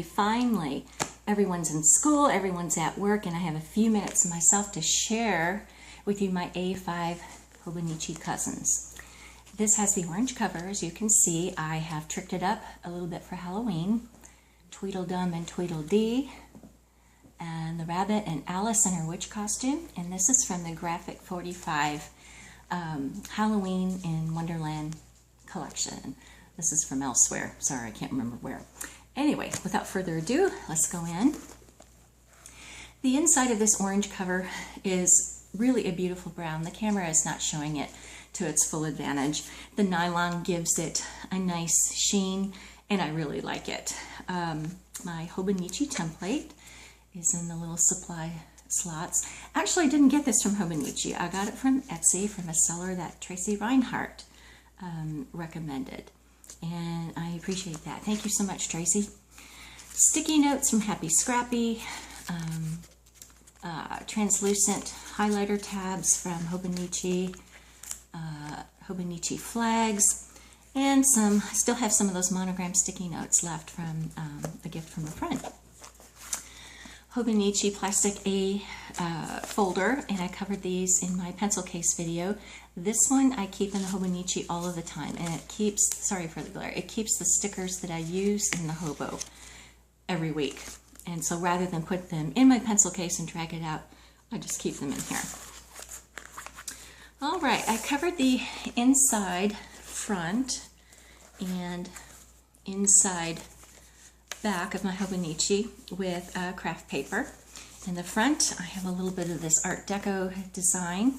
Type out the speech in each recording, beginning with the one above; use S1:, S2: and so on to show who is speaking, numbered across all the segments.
S1: finally, everyone's in school, everyone's at work, and I have a few minutes to myself to share with you my A5 Hobonichi cousins. This has the orange cover. As you can see, I have tricked it up a little bit for Halloween. Tweedledum and Tweedledee, and the rabbit and Alice in her witch costume. And this is from the Graphic 45 Halloween in Wonderland collection. This is from elsewhere. Sorry, I can't remember where. Anyway, without further ado, let's go in. The inside of this orange cover is really a beautiful brown. The camera is not showing it to its full advantage. The nylon gives it a nice sheen, and I really like it. My Hobonichi template is in the little supply slots. Actually, I didn't get this from Hobonichi. I got it from Etsy from a seller that Tracy Reinhardt recommended. And I appreciate that. Thank you so much, Tracy. Sticky notes from Happy Scrappy. Translucent highlighter tabs from Hobonichi. Hobonichi flags. And still have some of those monogram sticky notes left from a gift from a friend. Hobonichi plastic A folder, and I covered these in my pencil case video. This one I keep in the Hobonichi all of the time, and it keeps, sorry for the glare, it keeps the stickers that I use in the Hobo every week. And so rather than put them in my pencil case and drag it out, I just keep them in here. All right, I covered the inside, front, and inside back of my Hobonichi with craft paper. In the front, I have a little bit of this Art Deco design,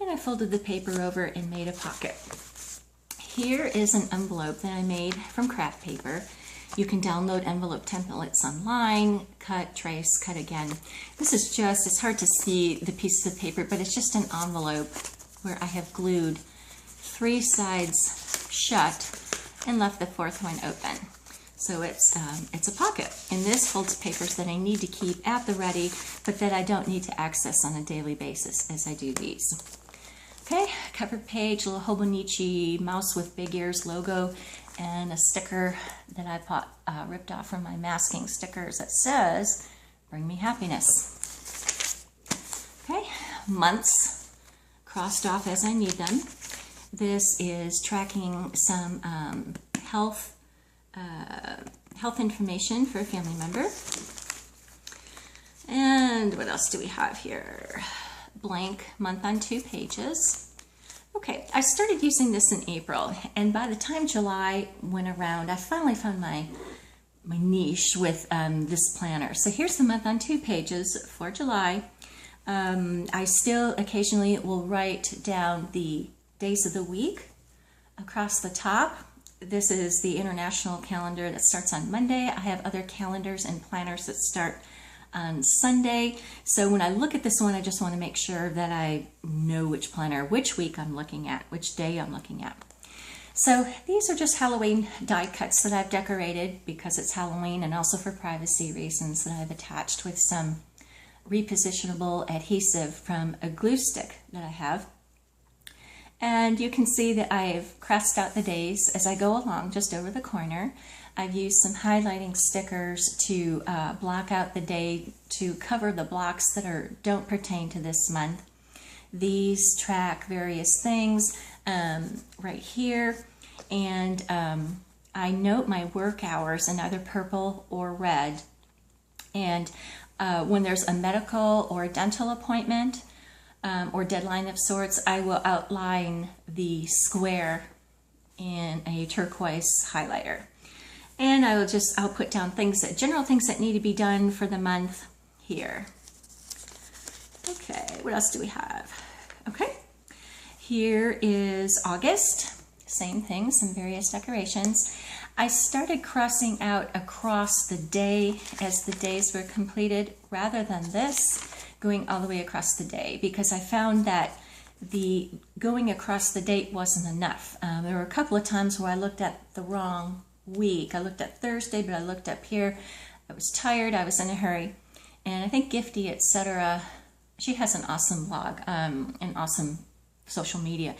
S1: and I folded the paper over and made a pocket. Here is an envelope that I made from craft paper. You can download envelope templates online, cut, trace, cut again. This is just, it's hard to see the pieces of paper, but it's just an envelope where I have glued 3 sides shut and left the 4th one open. So it's a pocket, and this holds papers that I need to keep at the ready, but that I don't need to access on a daily basis as I do these. Okay, cover page, little Hobonichi mouse with big ears logo, and a sticker that I ripped off from my masking stickers that says, "Bring me happiness." Okay, months crossed off as I need them. This is tracking some health information for a family member. And what else do we have here? Blank month on 2 pages. Okay, I started using this in April, and by the time July went around, I finally found my niche with this planner. So here's the month on 2 pages for July. I still occasionally will write down the days of the week across the top. This is the international calendar that starts on Monday. I have other calendars and planners that start on Sunday. So when I look at this one, I just want to make sure that I know which planner, which week I'm looking at, which day I'm looking at. So these are just Halloween die cuts that I've decorated because it's Halloween, and also for privacy reasons that I've attached with some repositionable adhesive from a glue stick that I have. And you can see that I've crossed out the days as I go along just over the corner. I've used some highlighting stickers to block out the day to cover the blocks that don't pertain to this month. These track various things right here, and I note my work hours in either purple or red. And when there's a medical or a dental appointment, or deadline of sorts, I will outline the square in a turquoise highlighter. And I'll put down general things that need to be done for the month here. Okay, what else do we have? Okay, here is August. Same thing, some various decorations. I started crossing out across the day as the days were completed rather than this going all the way across the day, because I found that the going across the date wasn't enough. There were a couple of times where I looked at the wrong week. I looked at Thursday, but I looked up here. I was tired, I was in a hurry. And I think Gifty, etc., she has an awesome blog, and awesome social media.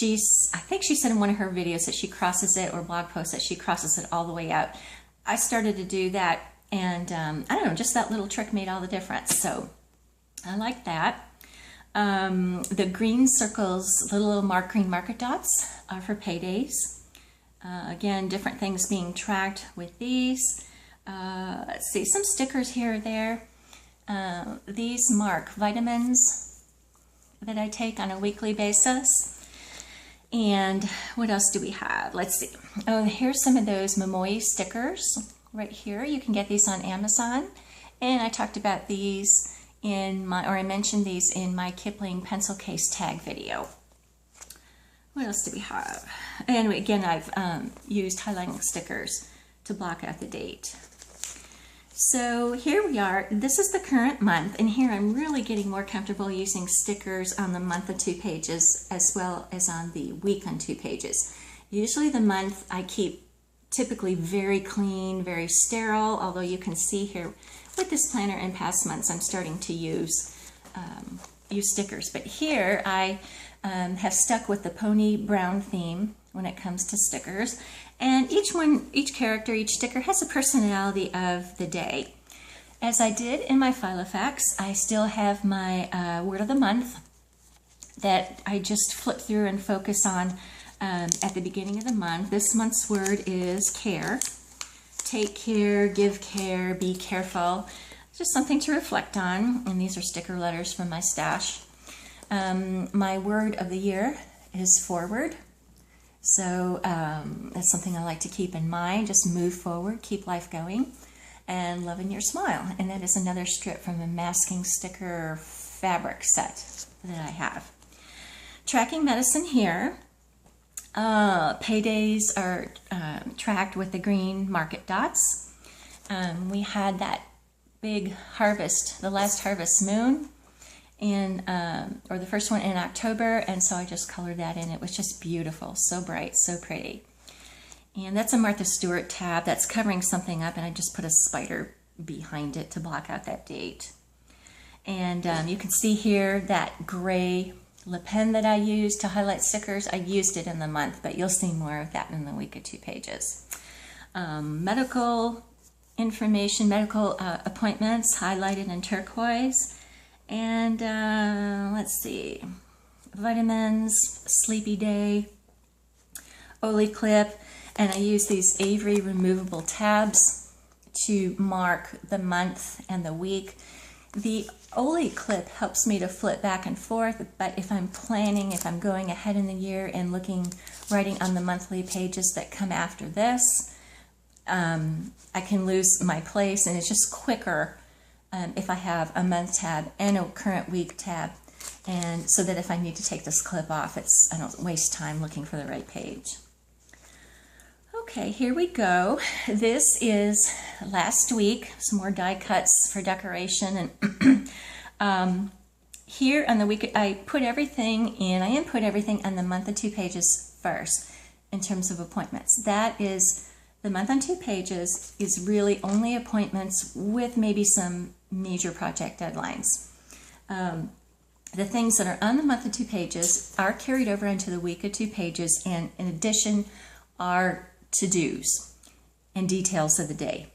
S1: I think she said in one of her videos that she crosses it, or blog posts, that she crosses it all the way out. I started to do that, and I don't know, just that little trick made all the difference. So I like that. The green circles, the little green market dots, are for paydays. Again, different things being tracked with these. Let's see, some stickers here or there. These mark vitamins that I take on a weekly basis. And what else do we have? Let's see. Oh, here's some of those Momoi stickers right here. You can get these on Amazon. And I talked about these I mentioned these in my Kipling pencil case tag video. What else do we have? And again, I've used highlighting stickers to block out the date. So here we are. This is the current month, and here I'm really getting more comfortable using stickers on the month on 2 pages as well as on the week on 2 pages. Usually the month I keep typically very clean, very sterile, although you can see here with this planner in past months I'm starting to use stickers. But here I have stuck with the pony brown theme when it comes to stickers. And each character, each sticker has a personality of the day. As I did in my Filofax, I still have my word of the month that I just flip through and focus on at the beginning of the month. This month's word is care. Take care, give care, be careful. Just something to reflect on. And these are sticker letters from my stash. My word of the year is forward. So that's something I like to keep in mind. Just move forward, keep life going, and loving your smile. And that is another strip from the masking sticker fabric set that I have. Tracking medicine here. Paydays are tracked with the green market dots. We had that big harvest, the last harvest moon, or the first one in October, and so I just colored that in. It was just beautiful, so bright, so pretty. And that's a Martha Stewart tab that's covering something up, and I just put a spider behind it to block out that date. And you can see here that gray lip pen that I used to highlight stickers. I used it in the month, but you'll see more of that in the week of 2 pages. Medical information, medical appointments highlighted in turquoise. And let's see, vitamins, sleepy day, Oli clip, and I use these Avery removable tabs to mark the month and the week. The Oli clip helps me to flip back and forth, but if I'm planning, if I'm going ahead in the year and writing on the monthly pages that come after this, I can lose my place, and it's just quicker if I have a month tab and a current week tab, and so that if I need to take this clip off, I don't waste time looking for the right page. Okay, here we go. This is last week, some more die cuts for decoration, and here on the week I put everything in. I input everything on the month and 2 pages first in terms of appointments. That is, the month on 2 pages is really only appointments with maybe some major project deadlines. The things that are on the month of 2 pages are carried over into the week of 2 pages, and in addition are to-dos and details of the day.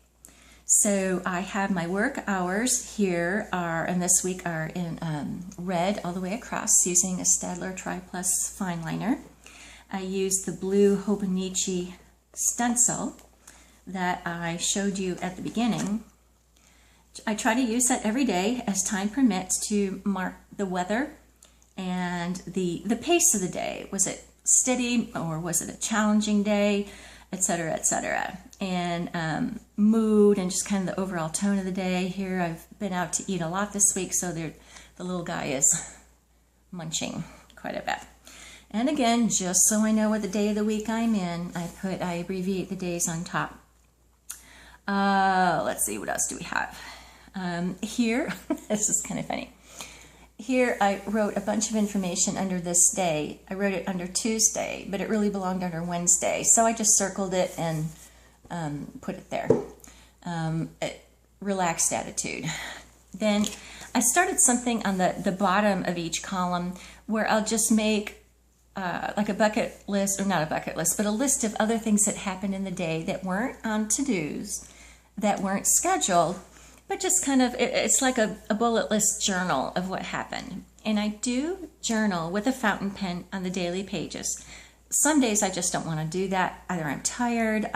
S1: So I have my work hours here and this week are in red all the way across using a Staedtler Tri Plus fine liner. I used the blue Hobonichi stencil that I showed you at the beginning. I try to use that every day as time permits to mark the weather and the pace of the day. Was it steady or was it a challenging day, etc., etc. And mood and just kind of the overall tone of the day. Here I've been out to eat a lot this week, so the little guy is munching quite a bit. And again, just so I know what the day of the week I'm in, I abbreviate the days on top. Let's see, what else do we have? Here, this is kind of funny. Here I wrote a bunch of information under this day. I wrote it under Tuesday, but it really belonged under Wednesday. So I just circled it and put it there. Relaxed attitude. Then I started something on the bottom of each column where I'll just make like a bucket list, or not a bucket list, but a list of other things that happened in the day that weren't on to-dos, that weren't scheduled, but just kind of, it's like a bullet list journal of what happened. And I do journal with a fountain pen on the daily pages. Some days I just don't want to do that. Either I'm tired,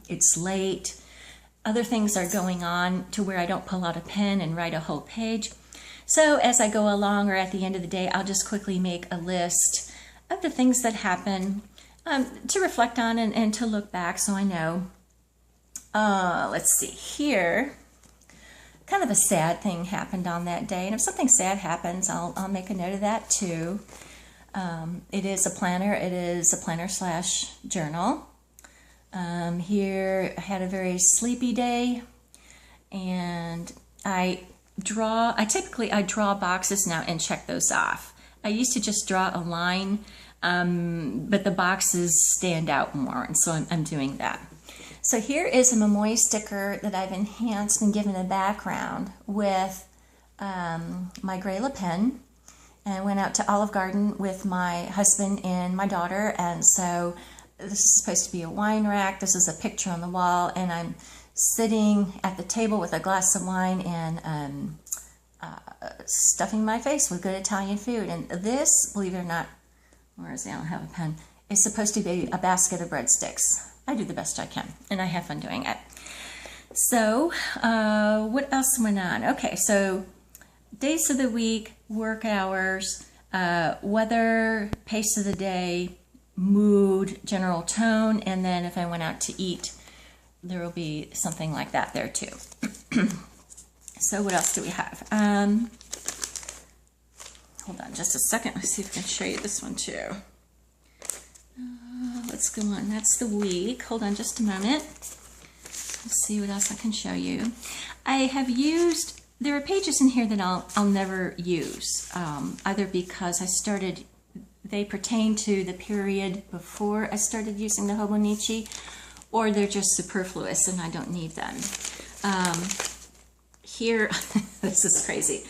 S1: it's late, other things are going on to where I don't pull out a pen and write a whole page. So as I go along, or at the end of the day, I'll just quickly make a list of the things that happen to reflect on and to look back so I know. Let's see here. Kind of a sad thing happened on that day, and if something sad happens, I'll make a note of that too. It is a planner. It is a planner / journal. Here I had a very sleepy day, and I typically draw boxes now and check those off. I used to just draw a line, but the boxes stand out more, and so I'm doing that. So here is a Memoy sticker that I've enhanced and given a background with my Grayla pen. And I went out to Olive Garden with my husband and my daughter, and so this is supposed to be a wine rack. This is a picture on the wall, and I'm sitting at the table with a glass of wine and stuffing my face with good Italian food. And this, believe it or not, where is it? I don't have a pen. It's supposed to be a basket of breadsticks. I do the best I can, and I have fun doing it. So, what else went on? Okay, so days of the week, work hours, weather, pace of the day, mood, general tone, and then if I went out to eat, there will be something like that there too. So what else do we have? Hold on just a second. Let's see if I can show you this one too. Let's go on. That's the week. Hold on just a moment. Let's see what else I can show you. I have used, there are pages in here that I'll never use, either because they pertain to the period before I started using the Hobonichi, or they're just superfluous and I don't need them. Here, this is crazy.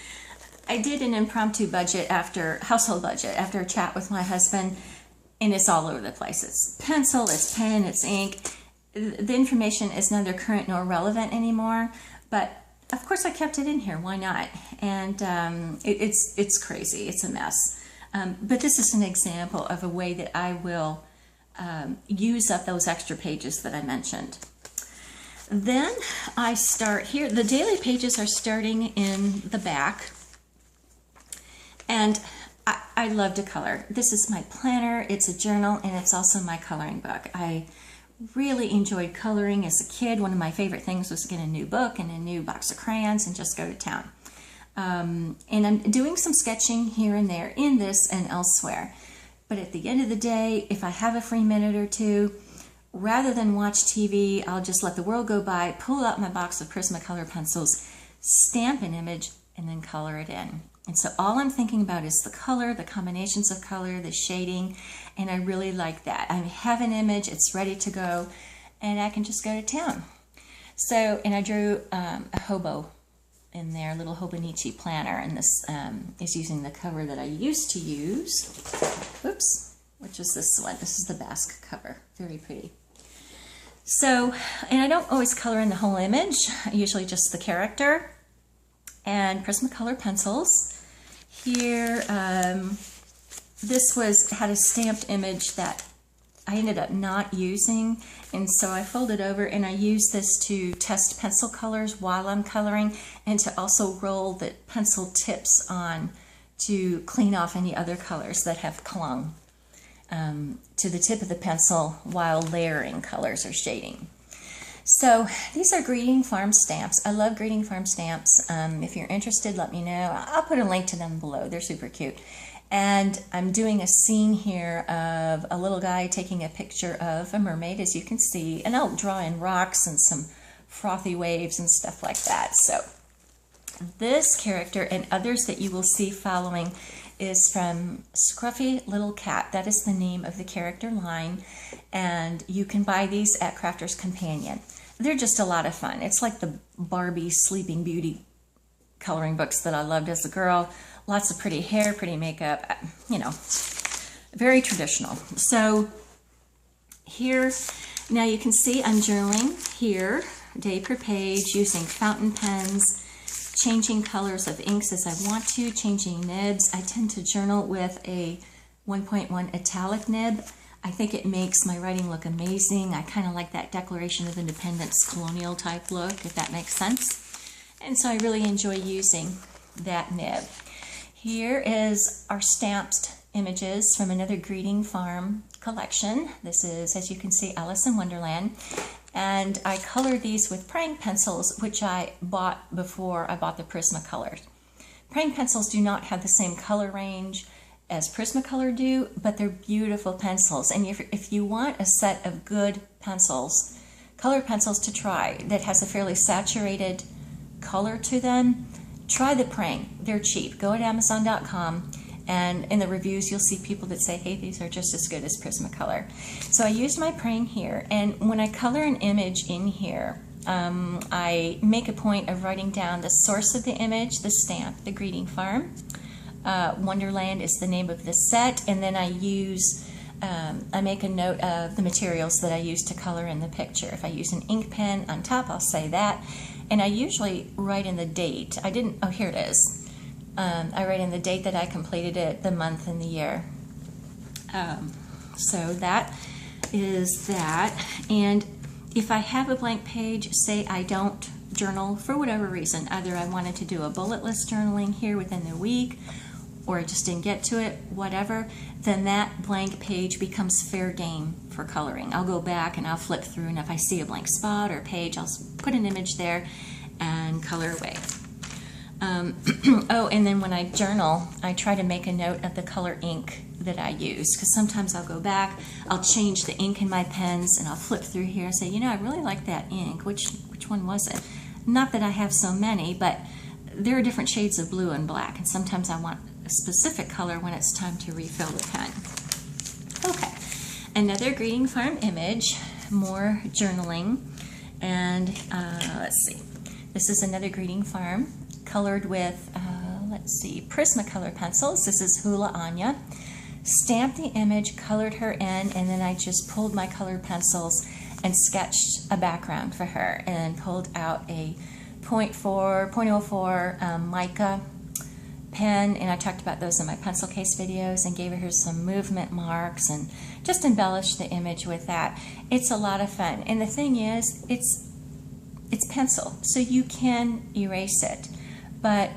S1: I did an impromptu household budget after a chat with my husband, and it's all over the place. It's pencil, it's pen, it's ink. The information is neither current nor relevant anymore, but of course I kept it in here. Why not? And it's crazy. It's a mess. But this is an example of a way that I will use up those extra pages that I mentioned. Then I start here. The daily pages are starting in the back, and I love to color. This is my planner, it's a journal, and it's also my coloring book. I really enjoyed coloring as a kid. One of my favorite things was to get a new book and a new box of crayons and just go to town. And I'm doing some sketching here and there in this and elsewhere. But at the end of the day, if I have a free minute or two, rather than watch TV, I'll just let the world go by, pull out my box of Prismacolor pencils, stamp an image, and then color it in. And so all I'm thinking about is the color, the combinations of color, the shading, and I really like that. I have an image, it's ready to go, and I can just go to town. So, and I drew a hobo in there, a little Hobonichi planner, and this is using the cover that I used to use. Oops, which is this one. This is the Basque cover, very pretty. So, and I don't always color in the whole image, usually just the character. And Prismacolor pencils. Here, this had a stamped image that I ended up not using, and so I folded over and I used this to test pencil colors while I'm coloring, and to also roll the pencil tips on to clean off any other colors that have clung to the tip of the pencil while layering colors or shading. So these are Greeting Farm stamps. I love Greeting Farm stamps. If you're interested, let me know. I'll put a link to them below. They're super cute. And I'm doing a scene here of a little guy taking a picture of a mermaid, as you can see. And I'll draw in rocks and some frothy waves and stuff like that. So this character and others that you will see following is from Scruffy Little Cat. That is the name of the character line. And you can buy these at Crafter's Companion. They're just a lot of fun. It's like the Barbie Sleeping Beauty coloring books that I loved as a girl. Lots of pretty hair, pretty makeup, you know, very traditional. So here, now you can see I'm journaling here, day per page, using fountain pens, changing colors of inks as I want to, changing nibs. I tend to journal with a 1.1 italic nib. I think it makes my writing look amazing. I kind of like that Declaration of Independence colonial type look, if that makes sense. And so I really enjoy using that nib. Here is our stamped images from another Greeting Farm collection. This is, as you can see, Alice in Wonderland. And I colored these with praying pencils, which I bought before I bought the Prismacolors. Praying pencils do not have the same color range as Prismacolor do, but they're beautiful pencils. And if you want a set of good pencils, colored pencils to try that has a fairly saturated color to them, try the praying. They're cheap. Go at Amazon.com, and in the reviews you'll see people that say, hey, these are just as good as Prismacolor. So I used my praying here, and when I color an image in here, I make a point of writing down the source of the image, the stamp, the Greeting Farm. Wonderland is the name of the set, and then I make a note of the materials that I use to color in the picture. If I use an ink pen on top, I'll say that, and I usually write in the date. Oh, here it is. I write in the date that I completed it, the month and the year. So that is that, and if I have a blank page, say I don't journal for whatever reason, either I wanted to do a bullet list journaling here within the week, or I just didn't get to it, whatever, then that blank page becomes fair game for coloring. I'll go back and I'll flip through, and if I see a blank spot or page, I'll put an image there and color away. Oh, and then when I journal, I try to make a note of the color ink that I use, because sometimes I'll go back, I'll change the ink in my pens, and I'll flip through here and say, you know, I really like that ink. Which one was it? Not that I have so many, but there are different shades of blue and black, and sometimes I want a specific color when it's time to refill the pen. Okay, another Greeting Farm image, more journaling, and let's see. This is another Greeting Farm colored with, let's see, Prismacolor pencils. This is Hula Anya. Stamped the image, colored her in, and then I just pulled my colored pencils and sketched a background for her, and pulled out a 0.04 mica pen, and I talked about those in my pencil case videos, and gave her some movement marks and just embellished the image with that. It's a lot of fun, and the thing is, it's pencil, so you can erase it, but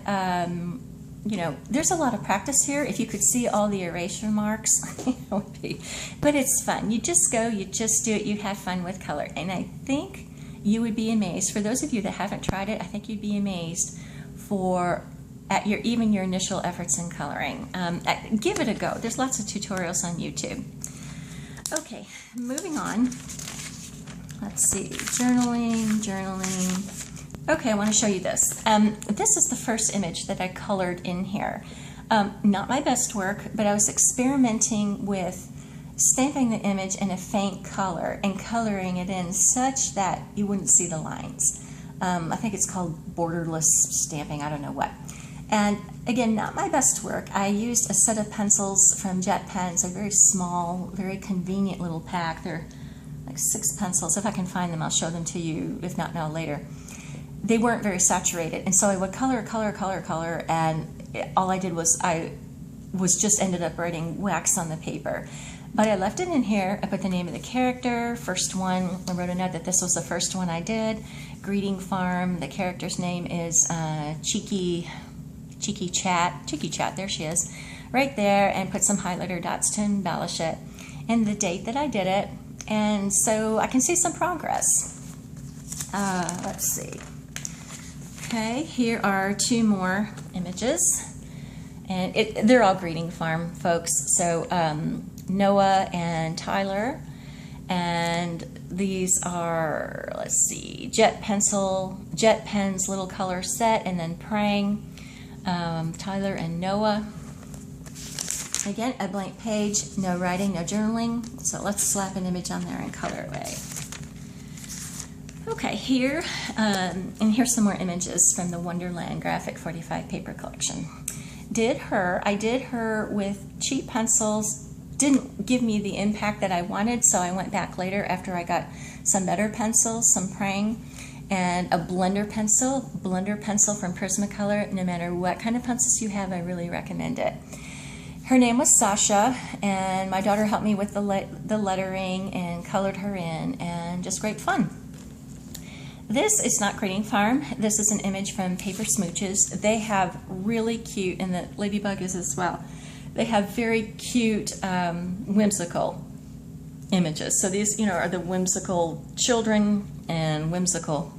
S1: you know, there's a lot of practice here. If you could see all the erasure marks, it would be, but it's fun. You just go, you just do it, you have fun with color, and I think you would be amazed. For those of you that haven't tried it, I think you'd be amazed at even your initial efforts in coloring. Give it a go. There's lots of tutorials on YouTube. Okay, moving on. Let's see, journaling. Okay, I want to show you this. This is the first image that I colored in here. Not my best work, but I was experimenting with stamping the image in a faint color and coloring it in such that you wouldn't see the lines. I think it's called borderless stamping, I don't know what. And again, not my best work. I used a set of pencils from Jet Pens, a very small, very convenient little pack. They're like 6 pencils. If I can find them, I'll show them to you, if not now, later. They weren't very saturated, and so I would color, and all I did was just ended up writing wax on the paper. But I left it in here. I put the name of the character, first one. I wrote a note that this was the first one I did. Greeting Farm. The character's name is Cheeky Chat. There she is, right there, and put some highlighter dots to embellish it, and the date that I did it, and so I can see some progress. Let's see. Okay, here are 2 more images, and they're all Greeting Farm folks. So Noah and Tyler, and these are, let's see, Jet Pens little color set, and then Praying, Tyler and Noah. Again, a blank page, no writing, no journaling. So let's slap an image on there and color away. Okay, here, and here's some more images from the Wonderland Graphic 45 paper collection. I did her with cheap pencils, didn't give me the impact that I wanted, so I went back later after I got some better pencils, some Prang, and a blender pencil from Prismacolor. No matter what kind of pencils you have, I really recommend it. Her name was Sasha, and my daughter helped me with the lettering and colored her in, and just great fun. This is not Creating Farm. This is an image from Paper Smooches. They have really cute, and the ladybug is as well. They have very cute, whimsical images. So these, are the whimsical children and whimsical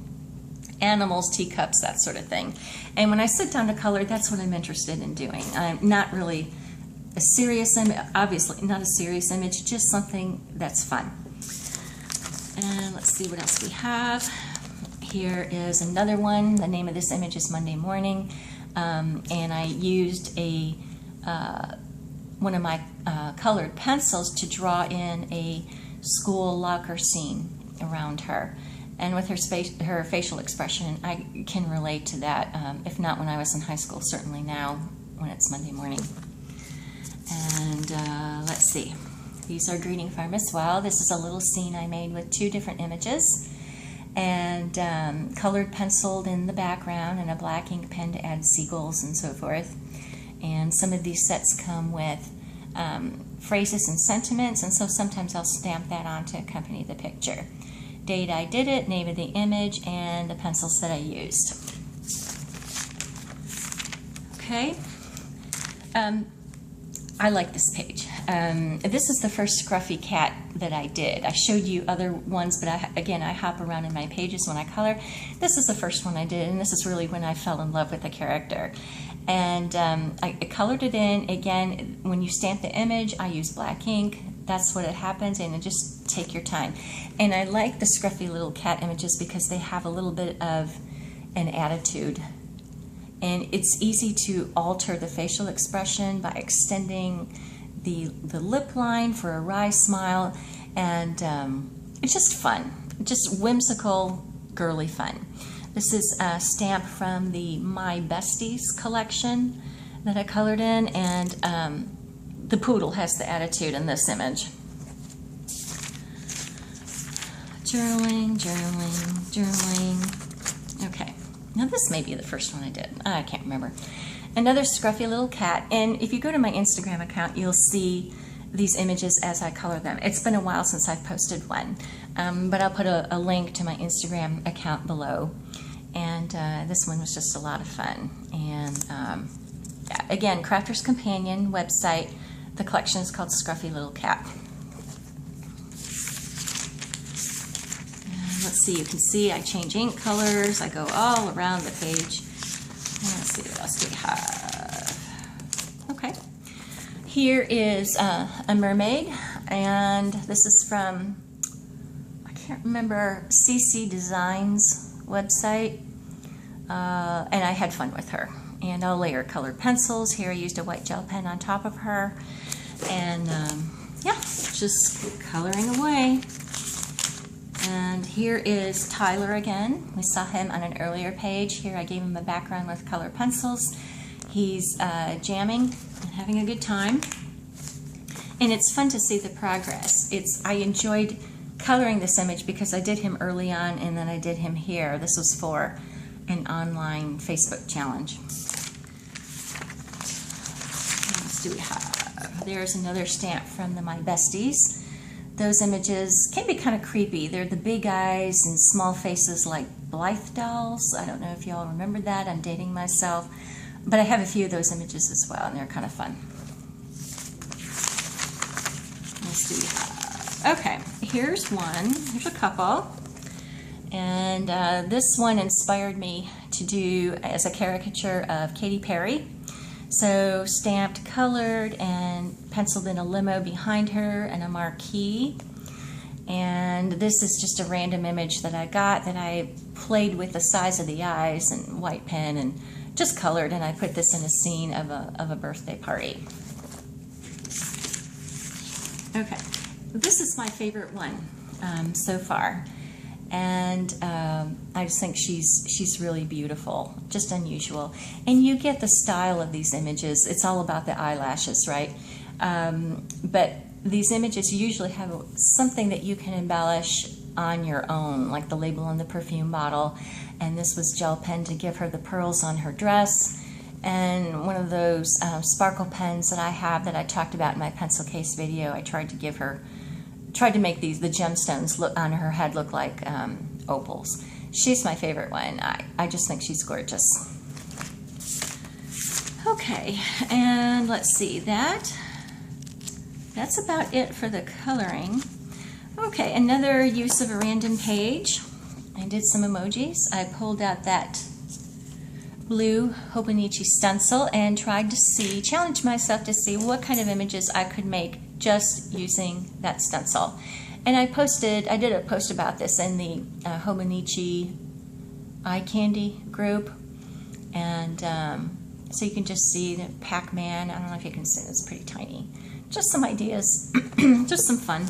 S1: animals, teacups, that sort of thing. And when I sit down to color, that's what I'm interested in doing. I'm not really a serious image, obviously not a serious image, just something that's fun. And let's see what else we have. Here is another one. The name of this image is Monday Morning, and I used one of my colored pencils to draw in a school locker scene around her. And with her facial expression, I can relate to that. If not when I was in high school, certainly now when it's Monday morning. And let's see. These are Greeting Farm as well. This is a little scene I made with 2 different images, and colored penciled in the background, and a black ink pen to add seagulls and so forth. And some of these sets come with phrases and sentiments, and so sometimes I'll stamp that on to accompany the picture. Date I did it, name of the image, and the pencils that I used. Okay. I like this page. This is the first scruffy cat that I did. I showed you other ones, but again, I hop around in my pages when I color. This is the first one I did, and this is really when I fell in love with the character. And I colored it in. Again, when you stamp the image, I use black ink. That's what it happens, and just take your time. And I like the scruffy little cat images because they have a little bit of an attitude. And it's easy to alter the facial expression by extending the lip line for a wry smile, and it's just fun, just whimsical, girly fun. This is a stamp from the My Besties collection that I colored in, and the poodle has the attitude in this image. Journaling, journaling, journaling. Okay. Now this may be the first one I did. I can't remember. Another scruffy little cat. And if you go to my Instagram account, you'll see these images as I color them. It's been a while since I've posted one, but I'll put a link to my Instagram account below. And this one was just a lot of fun. And yeah, again, Crafter's Companion website. The collection is called Scruffy Little Cat. Let's see, you can see I change ink colors. I go all around the page. Let's see, what else do we have? Okay. Here is a mermaid, and this is from, I can't remember, CC Designs website, and I had fun with her. And I'll layer colored pencils. Here I used a white gel pen on top of her, and yeah, just coloring away. And here is Tyler again. We saw him on an earlier page. Here I gave him a background with colored pencils. He's jamming and having a good time. And it's fun to see the progress. I enjoyed coloring this image because I did him early on, and then I did him here. This was for an online Facebook challenge. What else do we have? There's another stamp from the My Besties. Those images can be kind of creepy. They're the big eyes and small faces like Blythe dolls. I don't know if y'all remember that. I'm dating myself. But I have a few of those images as well, and they're kind of fun. What else do we have? Okay, here's one. Here's a couple. And this one inspired me to do as a caricature of Katy Perry. So stamped, colored, and penciled in a limo behind her and a marquee. And this is just a random image that I got that I played with the size of the eyes and white pen and just colored, and I put this in a scene of a birthday party. Okay, this is my favorite one so far. And I just think she's really beautiful, just unusual. And you get the style of these images. It's all about the eyelashes, right? But these images usually have something that you can embellish on your own, like the label on the perfume bottle. And this was gel pen to give her the pearls on her dress. And one of those sparkle pens that I have that I talked about in my pencil case video, I tried to make the gemstones look on her head look like opals. She's my favorite one. I just think she's gorgeous. Okay, and let's see, that's about it for the coloring. Okay, another use of a random page. I did some emojis. I pulled out that blue Hobonichi stencil and tried to challenge myself to see what kind of images I could make just using that stencil. And I did a post about this in the Hobonichi eye candy group. And so you can just see the Pac-Man. I don't know if you can see, it's pretty tiny. Just some ideas, just some fun.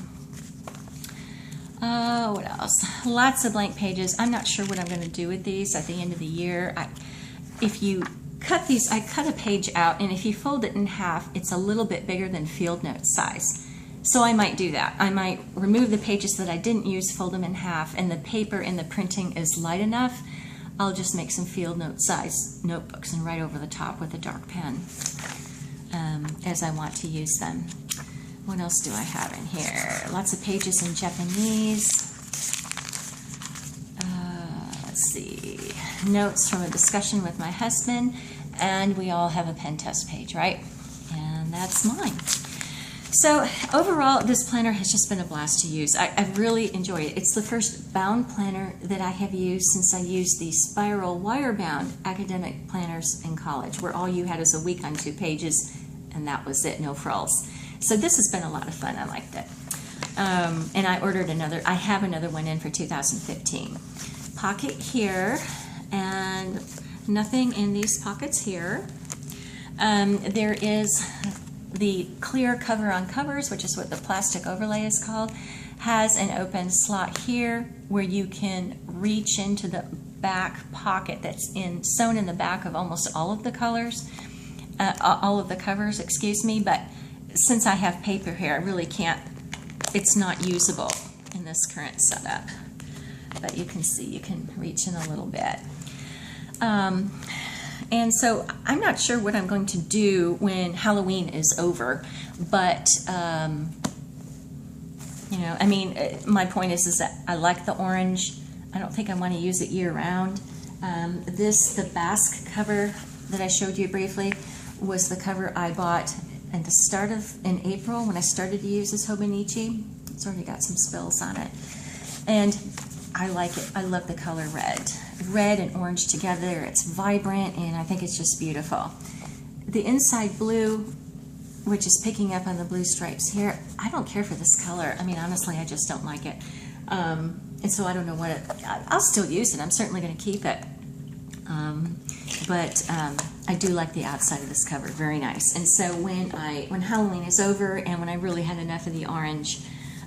S1: What else? Lots of blank pages. I'm not sure what I'm going to do with these at the end of the year. If you cut these, I cut a page out, and if you fold it in half, it's a little bit bigger than field note size. So I might do that. I might remove the pages that I didn't use, fold them in half, and the paper in the printing is light enough. I'll just make some field note size notebooks and write over the top with a dark pen as I want to use them. What else do I have in here? Lots of pages in Japanese. Let's see. Notes from a discussion with my husband. And we all have a pen test page, right? And that's mine. So overall, this planner has just been a blast to use. I really enjoy it. It's the first bound planner that I have used since I used the spiral wire-bound academic planners in college, where all you had is a week on 2 pages, and that was it, no frills. So this has been a lot of fun. I liked it. And I ordered another. I have another one in for 2015. Pocket here, and nothing in these pockets here. There is the clear cover on covers, which is what the plastic overlay is called, has an open slot here where you can reach into the back pocket that's sewn in the back of almost all of the colors, all of the covers, excuse me, but since I have paper here, I really can't, it's not usable in this current setup. But you can see, you can reach in a little bit. And so I'm not sure what I'm going to do when Halloween is over, but, you know, I mean, my point is that I like the orange. I don't think I want to use it year round. The Basque cover that I showed you briefly was the cover I bought at the start in April when I started to use this Hobonichi. It's already got some spills on it. And I like it. I love the color red. Red and orange together. It's vibrant, and I think it's just beautiful. The inside blue, which is picking up on the blue stripes here, I don't care for this color. I mean, honestly, I just don't like it. And so I don't know what I'll still use it. I'm certainly going to keep it. But I do like the outside of this cover. Very nice. And so when Halloween is over and when I really had enough of the orange,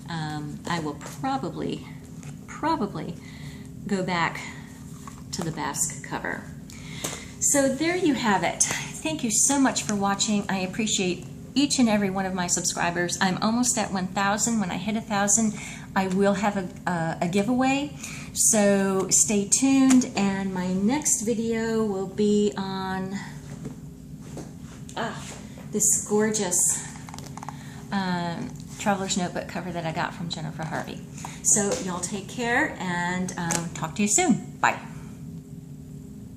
S1: I will probably go back to the Basque cover. So there you have it. Thank you so much for watching. I appreciate each and every one of my subscribers. I'm almost at 1,000. When I hit 1,000, I will have a giveaway. So stay tuned, and my next video will be on this gorgeous Traveler's Notebook cover that I got from Jennifer Harvey. So y'all take care, and talk to you soon. Bye.